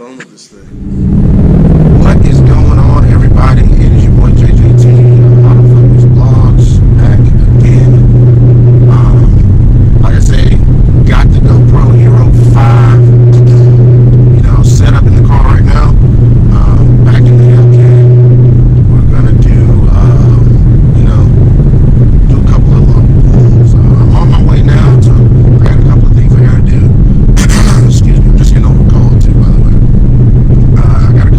phone with this thing. What is going on, everybody? It is your boy JJT, Autofocus Vlogs, back again. Like I say, got the GoPro HERO5, you know, set up in the car right now. Back in the Hellcat. We're gonna do, you know, do a couple of little pulls. I'm on my way now, so I got a couple of things I gotta do. Excuse me, I'm just getting over a cold too, by the way. I gotta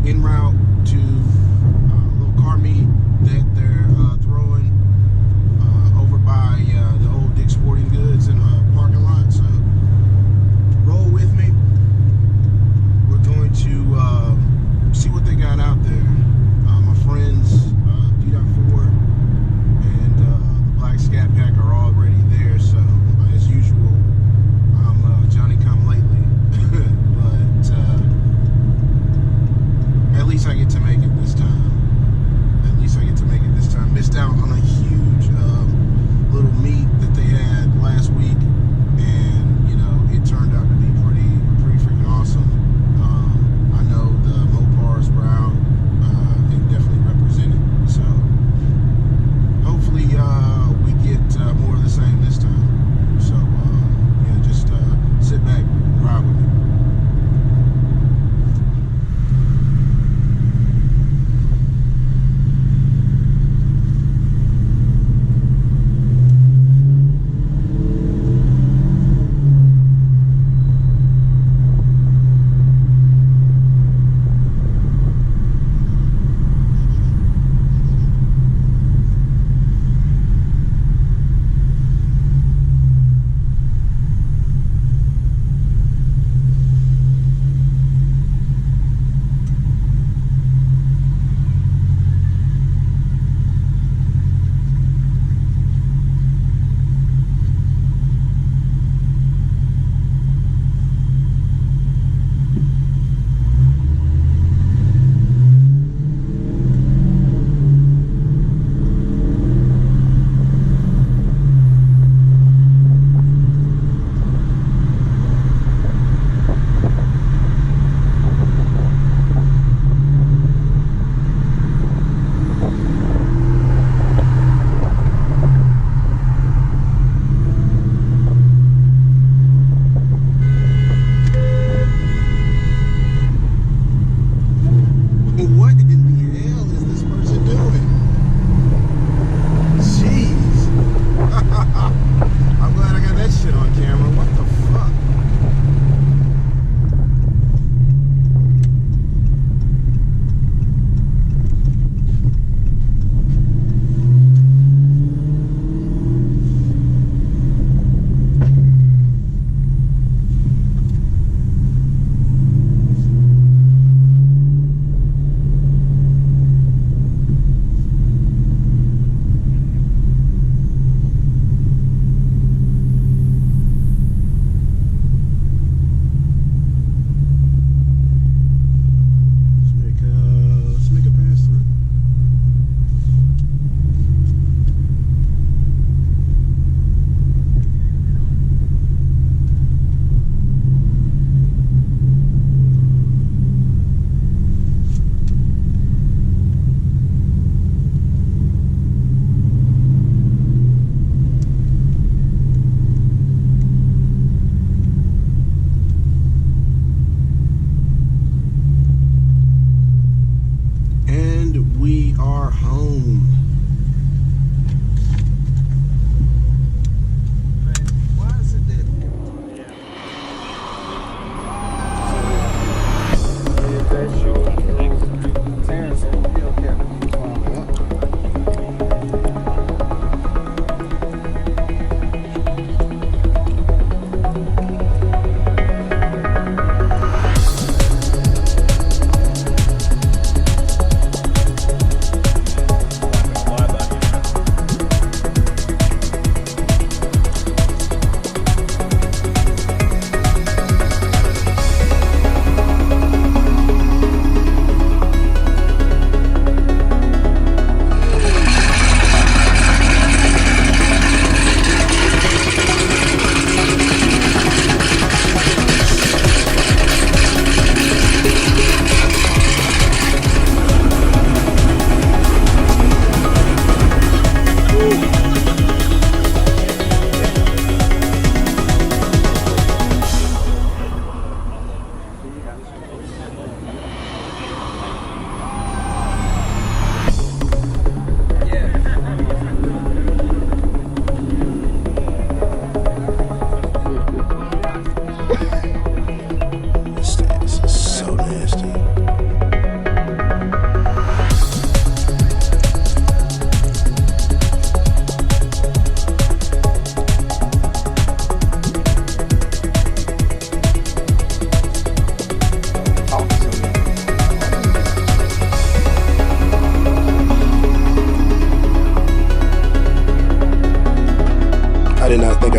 en route to a little car meet that they're throwing over by the old Dick's Sporting Goods in a parking lot. So roll with me. We're going to see what they got out there. My friends, P.4 and the Black Scat Pack are already there. So as usual, I'm Johnny come lately. But at least I get to make it this time. At least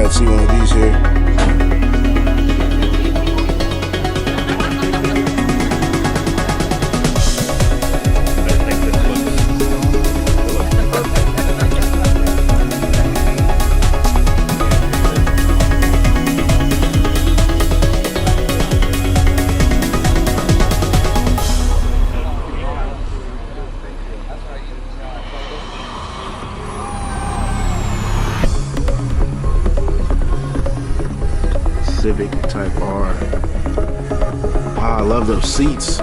Let's see one of these here. Civic Type R. Ah, I love those seats.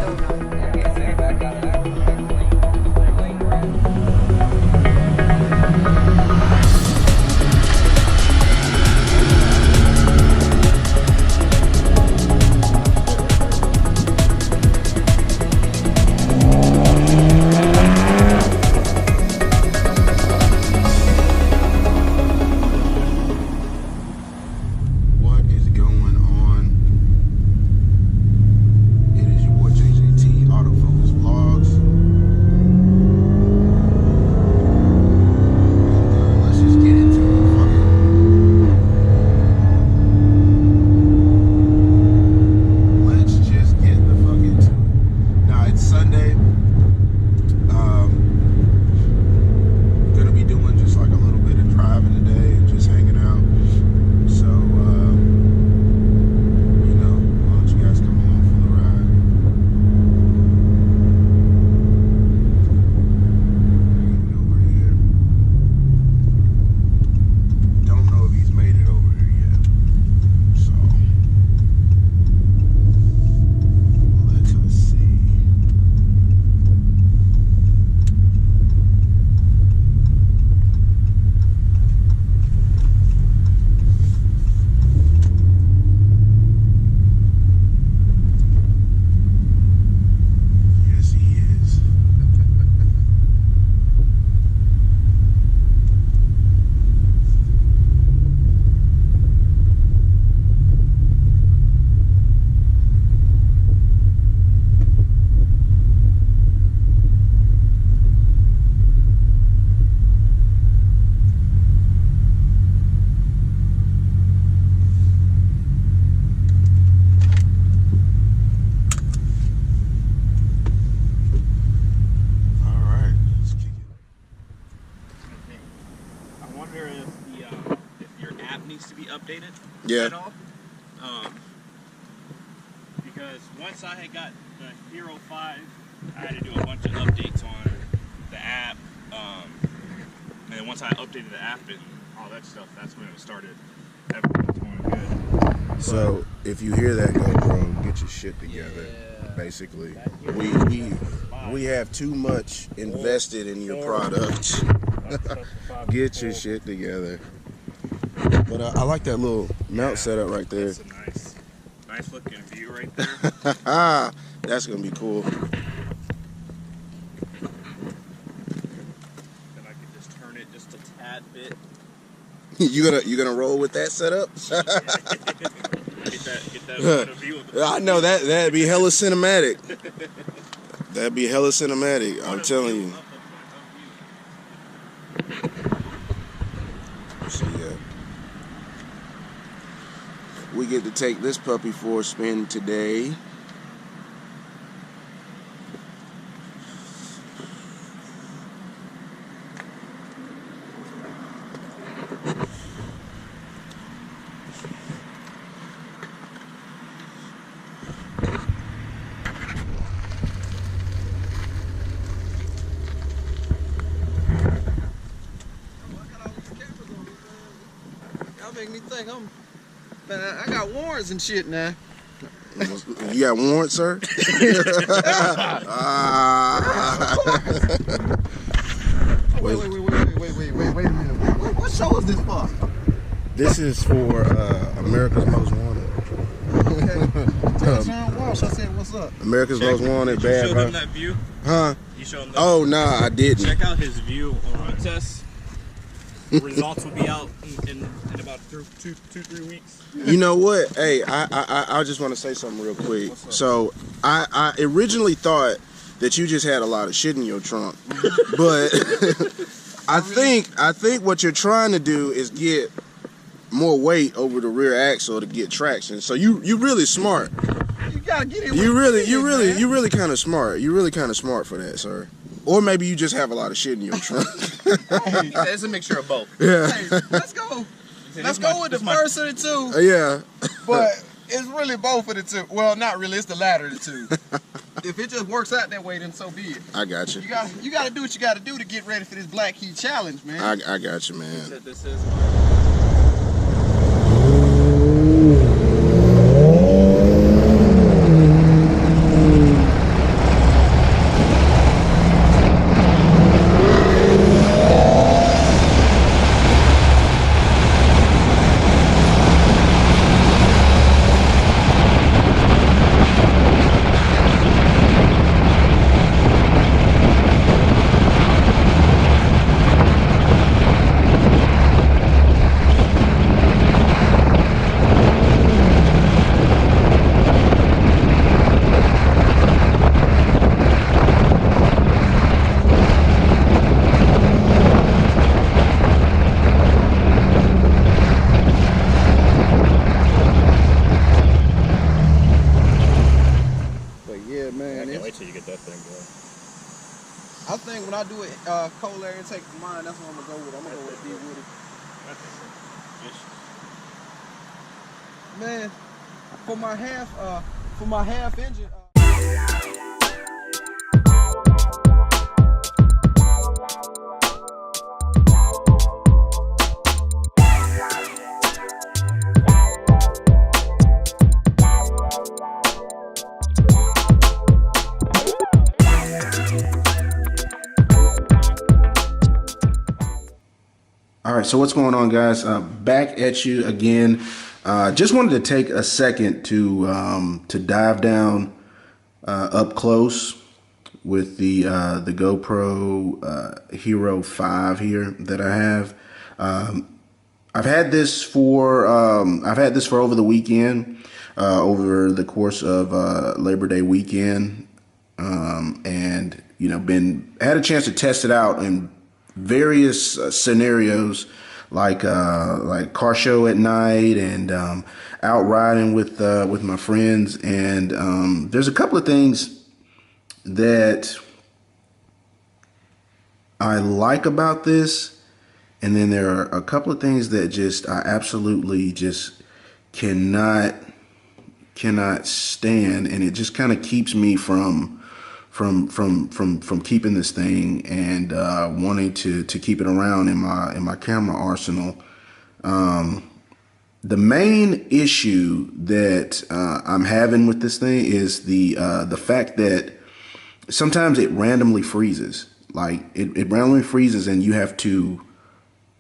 Updated yeah. At all. Because once I had got the Hero 5, I had to do a bunch of updates on the app. And then once I updated the app and all that stuff, that's when it started. Everything was going good. So if you hear that, GoPro, get your shit together. Yeah. Basically, we have too much invested in your product. Get your shit together. But I like that little mount setup right there. That's a nice looking view right there. That's gonna be cool. Then I can just turn it just a tad bit. You gonna roll with that setup? get that view of the I know that'd be hella cinematic. That'd be hella cinematic. I'm telling you. So yeah. We get to take this puppy for a spin today. Y'all make me think man, I got warrants and shit now. You got warrants, sir? Wait a minute. What show is this for? This is for America's Most Wanted. Tell John Walsh I said, what's up? America's Most Wanted, bad. You showed him that view? Huh? You showed him that Oh, nah, I didn't. Check out his view on test. Results will be out in about 2-3 weeks. You know what? Hey, I just want to say something real quick. So I originally thought that you just had a lot of shit in your trunk, but I think what you're trying to do is get more weight over the rear axle to get traction. So you really smart. You gotta get it. You really kind of smart. You really kind of smart for that, sir. Or maybe you just have a lot of shit in your trunk. Hey, it's a mixture of both. Yeah. Hey, let's go. Let's go with the first of the two. Yeah. But it's really both of the two. Well, not really. It's the latter of the two. If it just works out that way, then so be it. I got you. You gotta do what you gotta do to get ready for this Black Key Challenge, man. I got you, man. This is till you get that thing going. I think when I do it cold air intake for mine, that's what I'm gonna go with. I'm gonna go with a D Woody. Man, for my half engine. All right, so what's going on, guys? Back at you again. Just wanted to take a second to dive down up close with the GoPro Hero 5 here that I have. I've had this for over the weekend, over the course of Labor Day weekend, and had a chance to test it out in various scenarios, like car show at night and out riding with my friends. And there's a couple of things that I like about this, and then there are a couple of things that I absolutely just cannot stand, and it just kind of keeps me from keeping this thing and wanting to keep it around in my camera arsenal. The main issue that I'm having with this thing is the fact that sometimes it randomly freezes. Like it randomly freezes, and you have to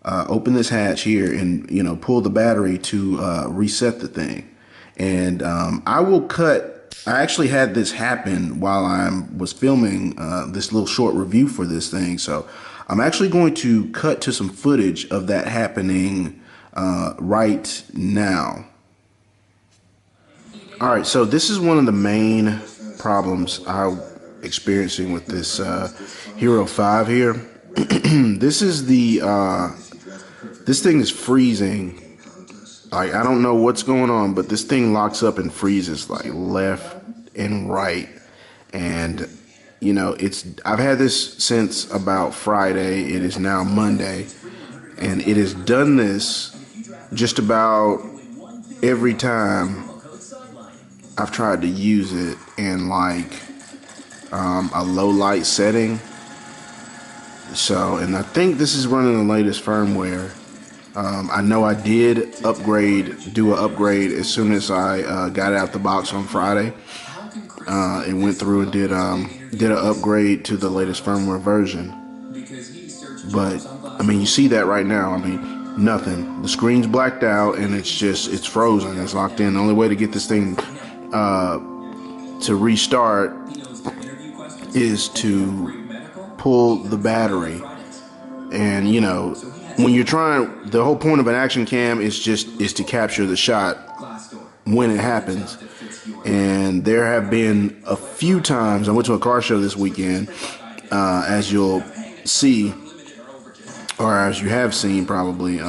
open this hatch here and pull the battery to reset the thing. And I actually had this happen while I was filming this little short review for this thing. So I'm actually going to cut to some footage of that happening right now. All right, so this is one of the main problems I'm experiencing with this Hero 5 here. This thing is freezing. Like, I don't know what's going on, but this thing locks up and freezes like left and right. And I've had this since about Friday. It is now Monday, and it has done this just about every time I've tried to use it in like a low light setting. So, and I think this is running the latest firmware. I know I did do an upgrade as soon as I got it out the box on Friday. And went through and did an upgrade to the latest firmware version. But I mean, you see that right now. I mean, nothing. The screen's blacked out, and it's frozen. It's locked in. The only way to get this thing to restart is to pull the battery. And when you're trying, the whole point of an action cam is to capture the shot when it happens. And there have been a few times, I went to a car show this weekend, as you'll see, or as you have seen probably,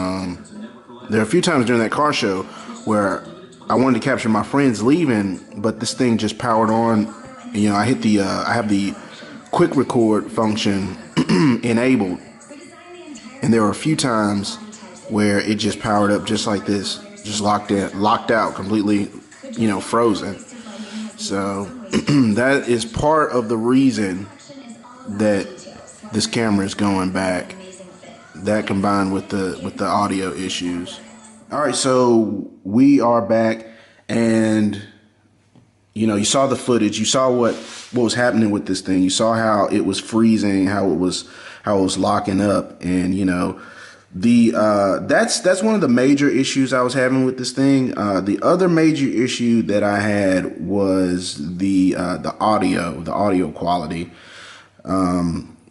there are a few times during that car show where I wanted to capture my friends leaving, but this thing just powered on. You know, I hit the I have the quick record function enabled, and there were a few times where it just powered up just like this, just locked out, completely, you know, frozen. So that is part of the reason that this camera is going back. That combined with the audio issues. All right, so we are back, and you know, you saw the footage, you saw what was happening with this thing, you saw how it was freezing, how it was locking up, and you know, that's one of the major issues I was having with this thing. The other major issue that I had was the audio quality.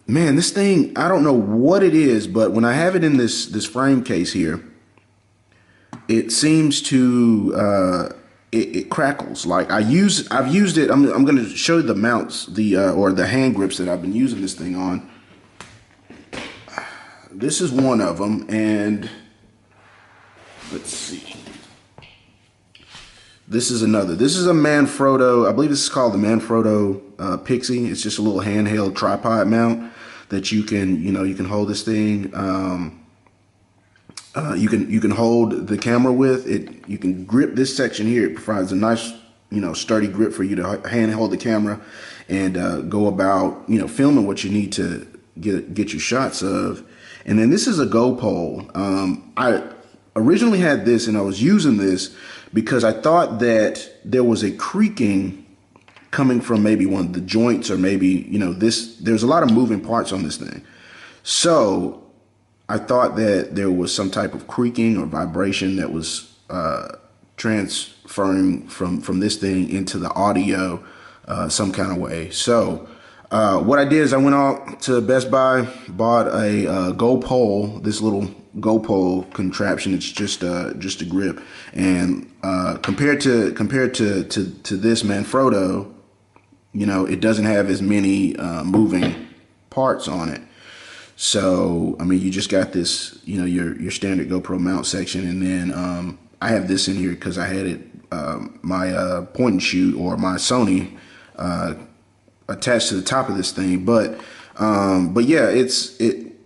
Man, this thing, I don't know what it is, but when I have it in this frame case here, it seems to it crackles. Like I've used it. I'm going to show you the mounts, or the hand grips that I've been using this thing on. This is one of them, and let's see. This is another. This is a Manfrotto. I believe this is called the Manfrotto Pixie. It's just a little handheld tripod mount that you can hold this thing. You can hold the camera with it. You can grip this section here. It provides a nice, you know, sturdy grip for you to handhold the camera and go about, you know, filming what you need to get your shots of. And then this is a GoPro. I originally had this, and I was using this because I thought that there was a creaking coming from maybe one of the joints, or maybe, you know, there's a lot of moving parts on this thing. So I thought that there was some type of creaking or vibration that was transferring from this thing into the audio some kind of way. So what I did is I went out to Best Buy, bought a GoPro, this little GoPro contraption. It's just a grip, and compared to this Manfrotto, you know, it doesn't have as many moving parts on it. So I mean, you just got this, you know, your standard GoPro mount section, and then I have this in here because I had it my point and shoot, or my Sony attached to the top of this thing. But yeah,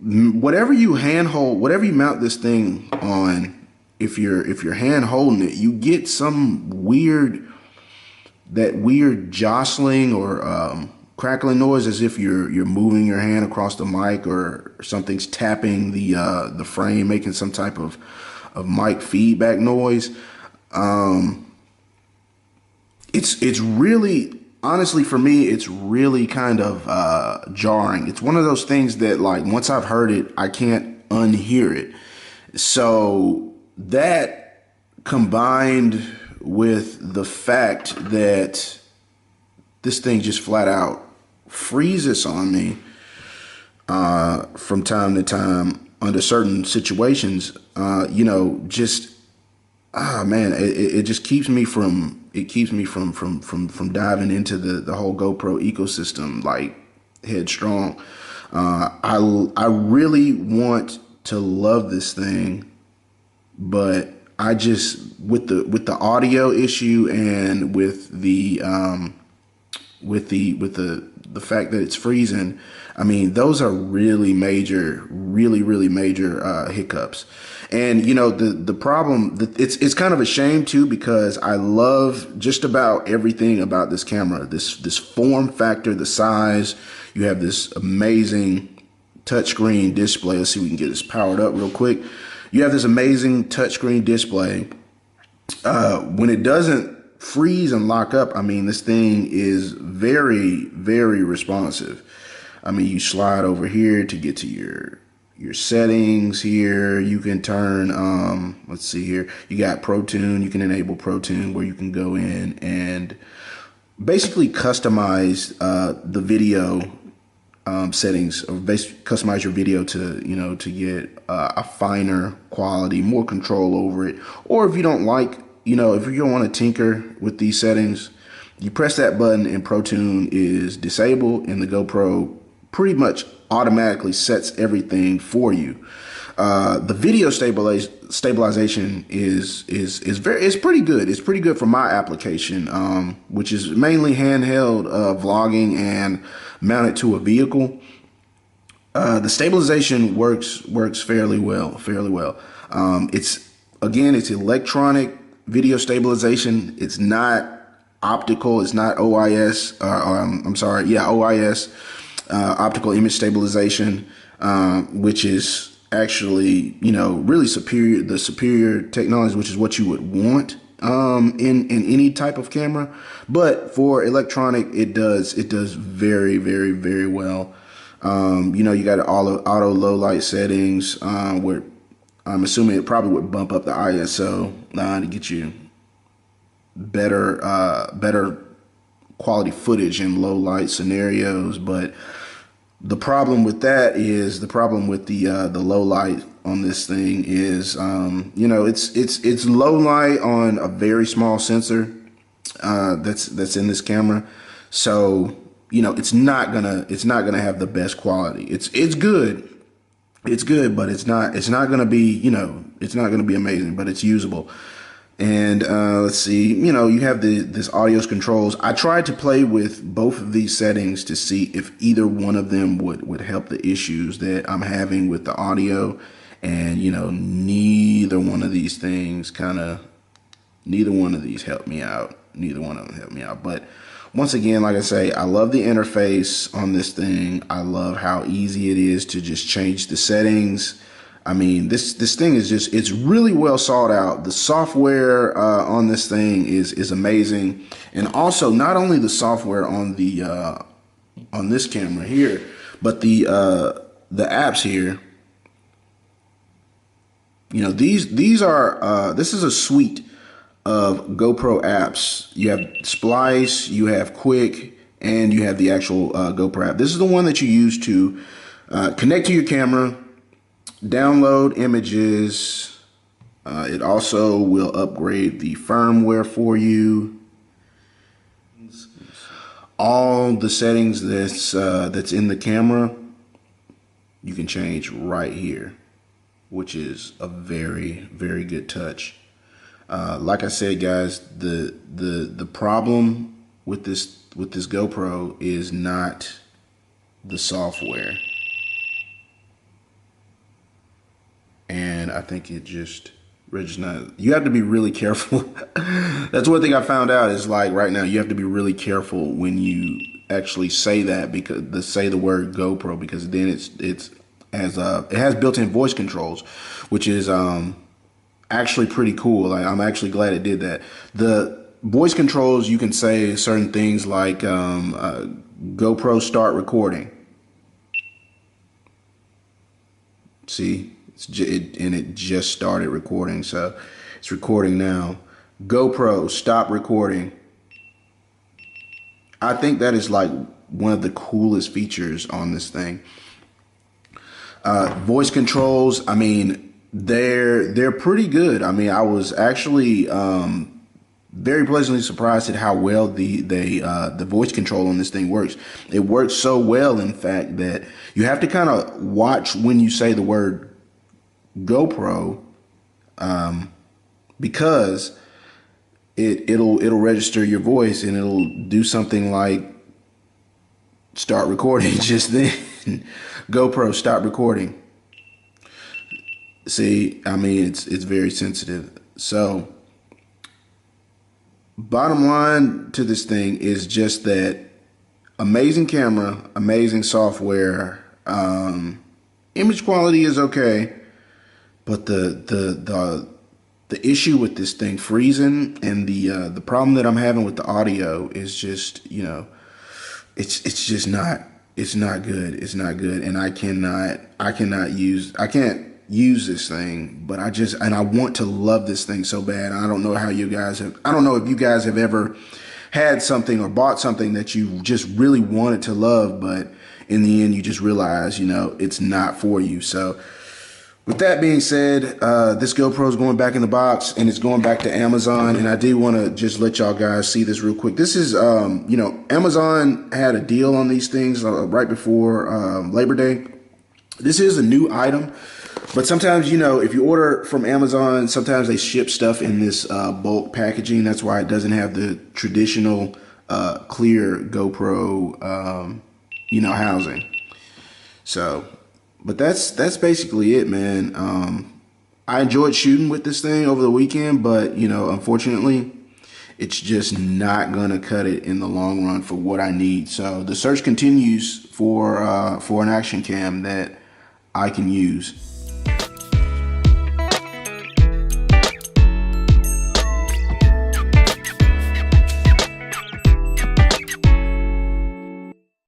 whatever you handhold, whatever you mount this thing on, if you're hand holding it, you get some weird jostling or crackling noise, as if you're moving your hand across the mic, or something's tapping the frame, making some type of mic feedback noise. It's really, honestly, for me, it's really kind of jarring. It's one of those things that, like, once I've heard it, I can't unhear it. So that, combined with the fact that this thing just flat out freezes on me from time to time under certain situations, you know, just man, it just keeps me from diving into the whole GoPro ecosystem like headstrong. I really want to love this thing, but I just, with the audio issue, and with the fact that it's freezing, I mean, those are really major hiccups. And you know, the problem, it's kind of a shame too, because I love just about everything about this camera. This form factor, the size. You have this amazing touchscreen display. Let's see if we can get this powered up real quick. You have this amazing touchscreen display. When it doesn't freeze and lock up, I mean, this thing is very, very responsive. I mean, you slide over here to get to your settings here. You can turn, let's see here. You got Pro Tune. You can enable Pro Tune, where you can go in and basically customize the video settings, or basically customize your video to, you know, to get a finer quality, more control over it. Or if you don't like, you know, if you don't want to tinker with these settings, you press that button and Pro Tune is disabled, and the GoPro pretty much automatically sets everything for you. The video stabilization is pretty good. It's pretty good for my application, which is mainly handheld vlogging and mounted to a vehicle. The stabilization works fairly well. It's electronic video stabilization. It's not optical. It's not OIS. OIS, optical image stabilization, which is actually, really superior. The superior technology, which is what you would want in any type of camera. But for electronic, it does very, very, very well. You got auto low light settings, where I'm assuming it probably would bump up the ISO to get you better quality footage in low light scenarios. But the problem with that is the low light on this thing is, it's low light on a very small sensor that's in this camera. So, it's not gonna have the best quality. It's good, but it's not gonna be, it's not gonna be amazing, but it's usable. And let's see, you have this audio controls. I tried to play with both of these settings to see if either one of them would help the issues that I'm having with the audio. And, neither one of these helped me out. Neither one of them helped me out. But once again, like I say, I love the interface on this thing. I love how easy it is to just change the settings. I mean, this thing is it's really well sought out. The software on this thing is amazing. And also, not only the software on this camera here, but the apps here. This is a suite of GoPro apps. You have Splice, you have Quick, and you have the actual GoPro app. This is the one that you use to connect to your camera, download images. It also will upgrade the firmware for you. All the settings that's in the camera, you can change right here, which is a very, very good touch. Like I said, guys, the problem with this GoPro is not the software. And I think it just registers. You have to be really careful. That's one thing I found out is, like, right now you have to be really careful when you actually say that, because say the word GoPro, because then it has built-in voice controls, which is actually pretty cool. I'm actually glad it did that. The voice controls, you can say certain things like GoPro start recording. See? It just started recording, so it's recording now. GoPro stop recording. I think that is like one of the coolest features on this thing. Voice controls, I mean, they're pretty good. I mean, I was actually very pleasantly surprised at how well the voice control on this thing works. It works so well, in fact, that you have to kind of watch when you say the word GoPro, because it'll register your voice and it'll do something like start recording just then. GoPro stop recording. See, I mean, it's very sensitive. So bottom line to this thing is just that amazing camera, amazing software, image quality is okay. But the issue with this thing freezing and the problem that I'm having with the audio is just, it's just not, it's not good. It's not good. And I can't use this thing, but I want to love this thing so bad. I don't know how you guys have, I don't know if you guys have ever had something or bought something that you just really wanted to love, but in the end you just realize, it's not for you. So with that being said, this GoPro is going back in the box and it's going back to Amazon. And I do want to just let y'all guys see this real quick. This is, Amazon had a deal on these things right before Labor Day. This is a new item. But sometimes, you know, if you order from Amazon, sometimes they ship stuff in this bulk packaging. That's why it doesn't have the traditional clear GoPro, you know, housing. So, but that's basically it, man. I enjoyed shooting with this thing over the weekend, but, you know, unfortunately, it's just not gonna cut it in the long run for what I need. So the search continues for an action cam that I can use.